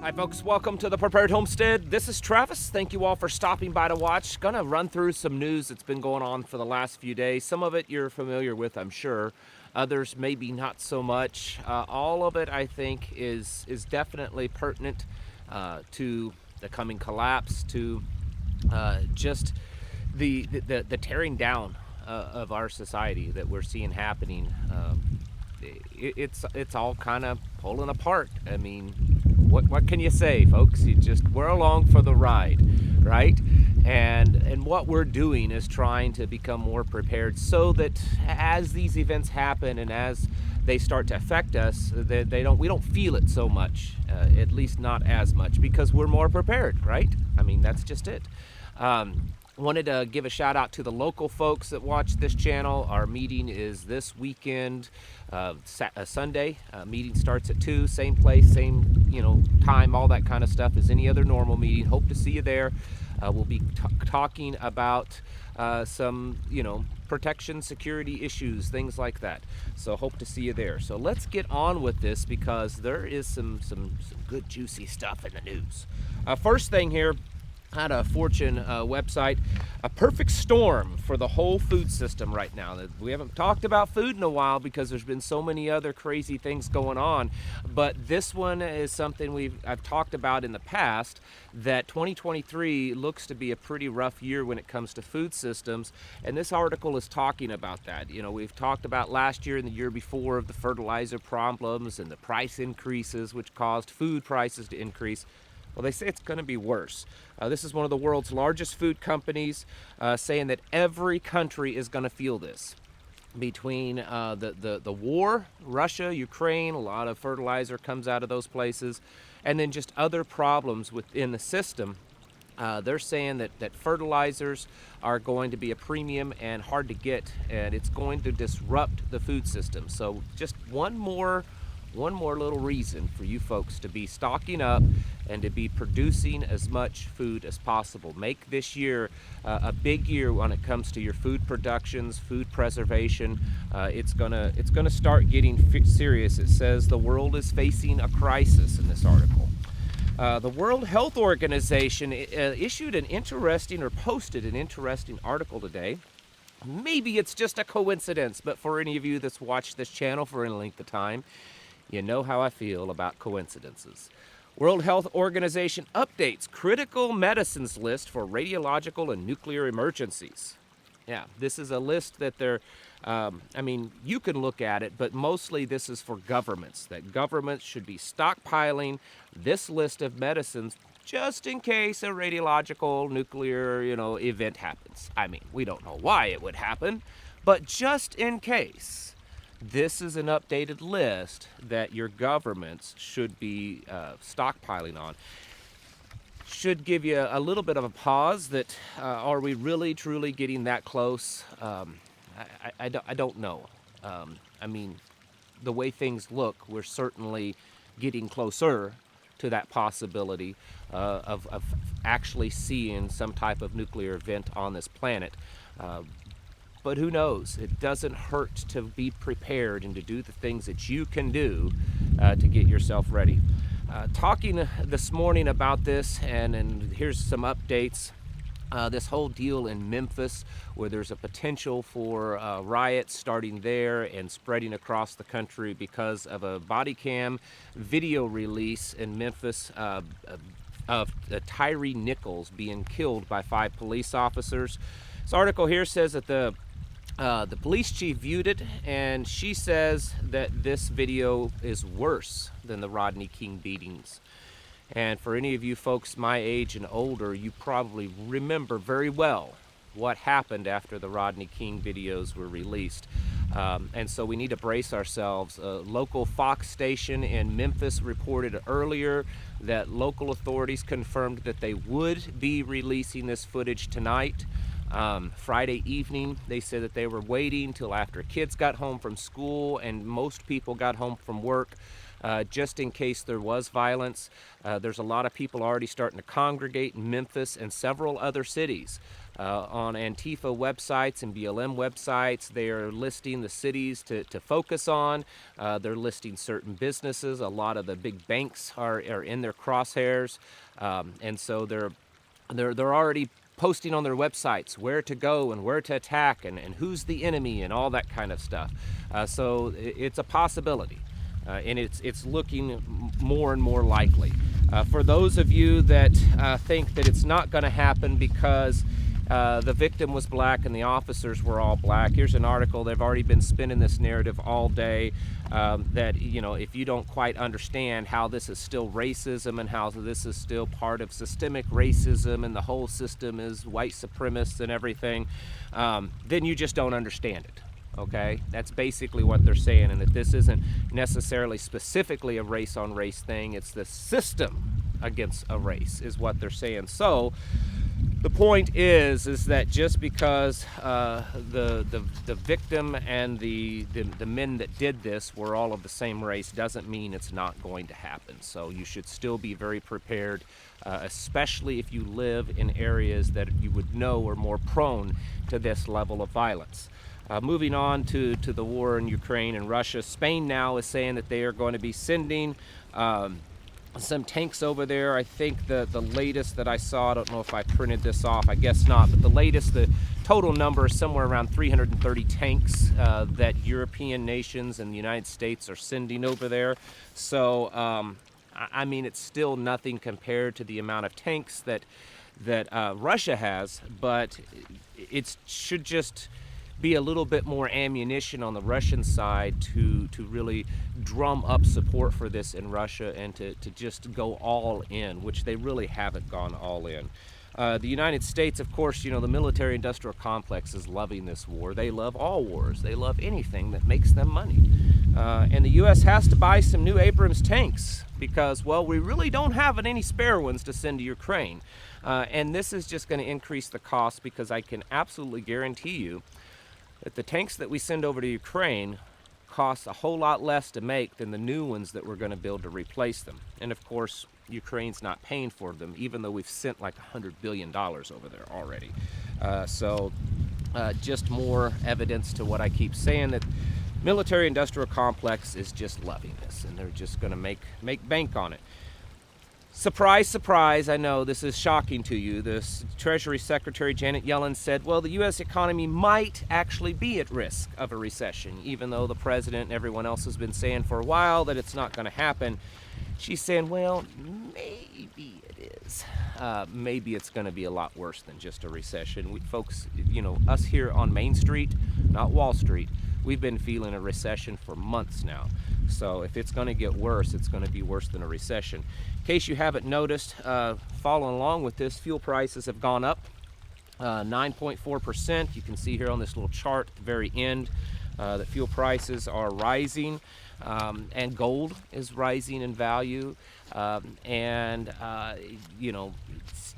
Hi folks, welcome to the Prepared Homestead. This is Travis. Thank you all for stopping by to watch. Gonna run through some news that's been going on for the last few days. Some of it you're familiar with, I'm sure. Others maybe not so much. All of it, I think, is definitely pertinent to the coming collapse, to just the tearing down of our society that we're seeing happening. It's all kind of pulling apart. I mean, what can you say, folks? We're along for the ride, right? And what we're doing is trying to become more prepared so that as these events happen and as they start to affect us, we don't feel it so much, at least not as much, because we're more prepared, right? I mean, that's just it. Wanted to give a shout out to the local folks that watch this channel. Our meeting is this weekend, Sunday. Meeting starts at 2, same place, same time, all that kind of stuff as any other normal meeting. Hope to see you there. We'll be talking about some protection, security issues, things like that. So hope to see you there. So let's get on with this because there is some good juicy stuff in the news. First thing here, had a Fortune website, a perfect storm for the whole food system right now. We haven't talked about food in a while because there's been so many other crazy things going on, but this one is something I've talked about in the past, that 2023 looks to be a pretty rough year when it comes to food systems, and this article is talking about that. We've talked about last year and the year before of the fertilizer problems and the price increases which caused food prices to increase. Well, they say it's going to be worse. This is one of the world's largest food companies saying that every country is going to feel this. Between the war, Russia, Ukraine, a lot of fertilizer comes out of those places, and then just other problems within the system. They're saying that fertilizers are going to be a premium and hard to get, and it's going to disrupt the food system. So just one more little reason for you folks to be stocking up and to be producing as much food as possible. Make this year a big year when it comes to your food productions, food preservation. It's gonna start getting serious. It says the world is facing a crisis in this article. The World Health Organization posted an interesting article today. Maybe it's just a coincidence, but for any of you that's watched this channel for any length of time, you know how I feel about coincidences. World Health Organization updates critical medicines list for radiological and nuclear emergencies. Yeah, this is a list that you can look at it, but mostly this is for governments, that governments should be stockpiling this list of medicines just in case a radiological nuclear, event happens. I mean, we don't know why it would happen, but just in case. This is an updated list that your governments should be stockpiling on. Should give you a little bit of a pause that are we really truly getting that close? I don't know. The way things look, we're certainly getting closer to that possibility of actually seeing some type of nuclear event on this planet. But who knows? It doesn't hurt to be prepared and to do the things that you can do to get yourself ready. Talking this morning about this, and here's some updates. This whole deal in Memphis, where there's a potential for riots starting there and spreading across the country because of a body cam video release in Memphis of Tyree Nichols being killed by 5 police officers. This article here says that the police chief viewed it, and she says that this video is worse than the Rodney King beatings. And for any of you folks my age and older, you probably remember very well what happened after the Rodney King videos were released. And so we need to brace ourselves. A local Fox station in Memphis reported earlier that local authorities confirmed that they would be releasing this footage tonight. Friday evening, they said that they were waiting till after kids got home from school and most people got home from work just in case there was violence. There's a lot of people already starting to congregate in Memphis and several other cities. On Antifa websites and BLM websites, they are listing the cities to focus on. They're listing certain businesses. A lot of the big banks are in their crosshairs, and so they're already posting on their websites where to go and where to attack and who's the enemy and all that kind of stuff. So it's a possibility, and it's looking more and more likely. For those of you that think that it's not going to happen because the victim was black and the officers were all black, here's an article. They've already been spinning this narrative all day, that, you know, if you don't quite understand how this is still racism and how this is still part of systemic racism and the whole system is white supremacist and everything, then you just don't understand it. Okay, that's basically what they're saying, and that this isn't necessarily specifically a race on race thing, it's the system against a race is what they're saying. So the point is that just because the victim and the men that did this were all of the same race doesn't mean it's not going to happen. So you should still be very prepared, especially if you live in areas that you would know are more prone to this level of violence. Moving on to the war in Ukraine and Russia, Spain now is saying that they are going to be sending some tanks over there. I think the latest that I saw, I don't know if I printed this off, I guess not, but the latest, the total number is somewhere around 330 tanks that European nations and the United States are sending over there. So, I mean, it's still nothing compared to the amount of tanks that Russia has, but it should just be a little bit more ammunition on the Russian side to really drum up support for this in Russia and to just go all in, which they really haven't gone all in. The United States, of course, you know, the military-industrial complex is loving this war. They love all wars. They love anything that makes them money. And the U.S. has to buy some new Abrams tanks because, well, we really don't have any spare ones to send to Ukraine. And this is just going to increase the cost because I can absolutely guarantee you that the tanks that we send over to Ukraine cost a whole lot less to make than the new ones that we're going to build to replace them. And of course, Ukraine's not paying for them, even though we've sent like $100 billion over there already. So just more evidence to what I keep saying, that military-industrial complex is just loving this, and they're just going to make bank on it. Surprise, surprise, I know this is shocking to you. The Treasury Secretary Janet Yellen said, well, the U.S. economy might actually be at risk of a recession, even though the president and everyone else has been saying for a while that it's not going to happen. She's saying, well, maybe it is. Maybe it's going to be a lot worse than just a recession. Folks, you know, us here on Main Street, not Wall Street, we've been feeling a recession for months now. So if it's going to get worse, it's going to be worse than a recession. In case you haven't noticed, following along with this, fuel prices have gone up 9.4%. You can see here on this little chart at the very end that fuel prices are rising, and gold is rising in value, and you know, it's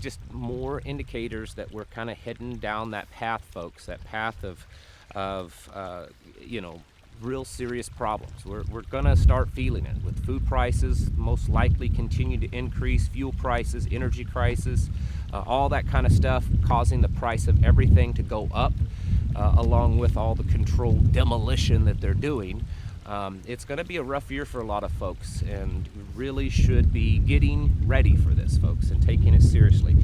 just more indicators that we're kind of heading down that path, folks. That path of you know, real serious problems. We're gonna start feeling it with food prices most likely continue to increase, fuel prices, energy crisis, all that kind of stuff causing the price of everything to go up, along with all the controlled demolition that they're doing. It's going to be a rough year for a lot of folks, and really should be getting ready for this, folks, and taking it seriously.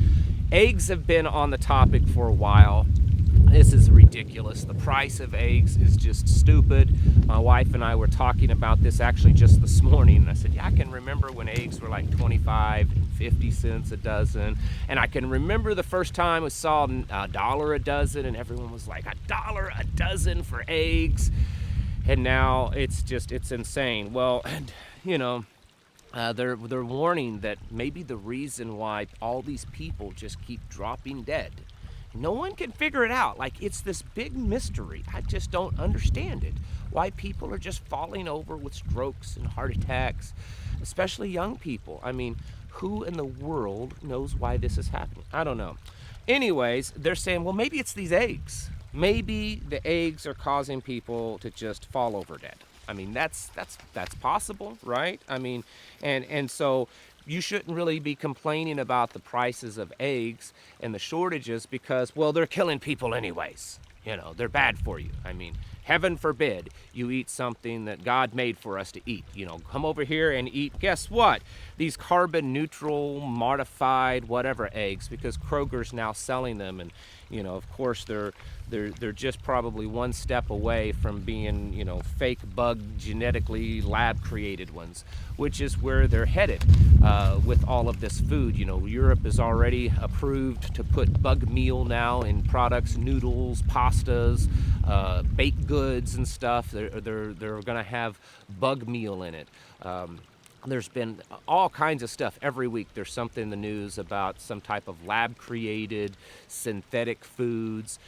Eggs have been on the topic for a while. This is ridiculous. The price of eggs is just stupid. My wife and I were talking about this actually just this morning, and I said, yeah, I can remember when eggs were like 25 and 50 cents a dozen, and I can remember the first time we saw $1 a dozen, and everyone was like, $1 a dozen for eggs, and now it's insane. Well, and, you know, they're warning that maybe the reason why all these people just keep dropping dead, no one can figure it out. Like, it's this big mystery. I just don't understand it. Why people are just falling over with strokes and heart attacks, especially young people. I mean, who in the world knows why this is happening? I don't know. Anyways, they're saying, well, maybe it's these eggs. Maybe the eggs are causing people to just fall over dead. I mean, that's possible, right? I mean, and so you shouldn't really be complaining about the prices of eggs and the shortages because, well, they're killing people anyways. You know, they're bad for you. I mean, heaven forbid you eat something that God made for us to eat. You know, come over here and eat, guess what? These carbon neutral, modified, whatever eggs, because Kroger's now selling them. And, you know, of course, they're just probably one step away from being, you know, fake bug, genetically lab created ones, which is where they're headed with all of this food. You know, Europe is already approved to put bug meal now in products, noodles, pastas, baked goods and stuff. They're going to have bug meal in it. There's been all kinds of stuff every week. There's something in the news about some type of lab created synthetic foods,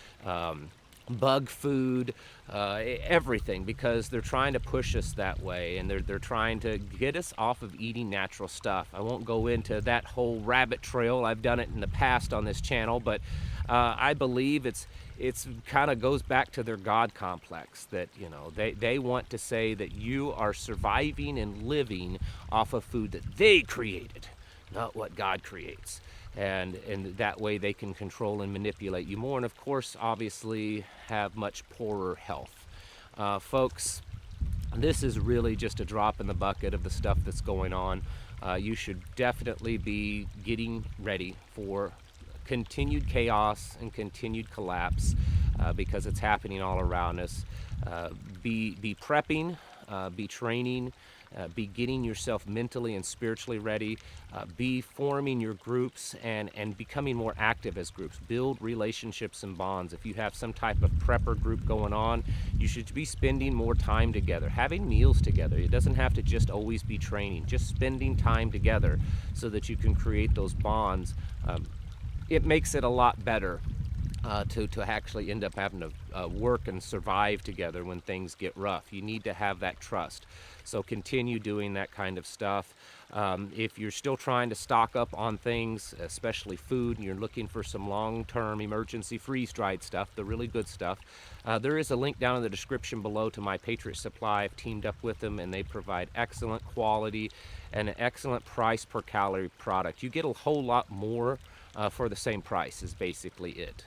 bug food, everything, because they're trying to push us that way, and they're trying to get us off of eating natural stuff. I won't go into that whole rabbit trail. I've done it in the past on this channel, but I believe it's kind of goes back to their God complex, that, you know, they want to say that you are surviving and living off of food that they created, not what God creates. And that way they can control and manipulate you more, and of course obviously have much poorer health. Folks, this is really just a drop in the bucket of the stuff that's going on. You should definitely be getting ready for continued chaos and continued collapse, because it's happening all around us. Be prepping, be training, be getting yourself mentally and spiritually ready, be forming your groups and becoming more active as groups. Build relationships and bonds. If you have some type of prepper group going on, you should be spending more time together, having meals together. It doesn't have to just always be training, just spending time together so that you can create those bonds. It makes it a lot better to actually end up having to work and survive together when things get rough. You need to have that trust. So continue doing that kind of stuff. If you're still trying to stock up on things, especially food, and you're looking for some long-term emergency freeze-dried stuff, the really good stuff, there is a link down in the description below to my Patriot Supply. I've teamed up with them, and they provide excellent quality and an excellent price per calorie product. You get a whole lot more for the same price is basically it.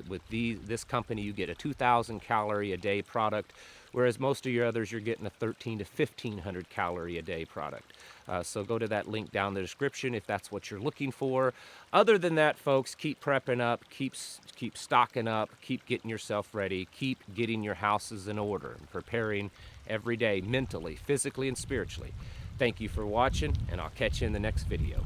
With this company, you get a 2,000 calorie a day product, whereas most of your others, you're getting a 1,300 to 1,500 calorie a day product. So go to that link down in the description if that's what you're looking for. Other than that, folks, keep prepping up, keep stocking up, keep getting yourself ready, keep getting your houses in order, and preparing every day mentally, physically, and spiritually. Thank you for watching, and I'll catch you in the next video.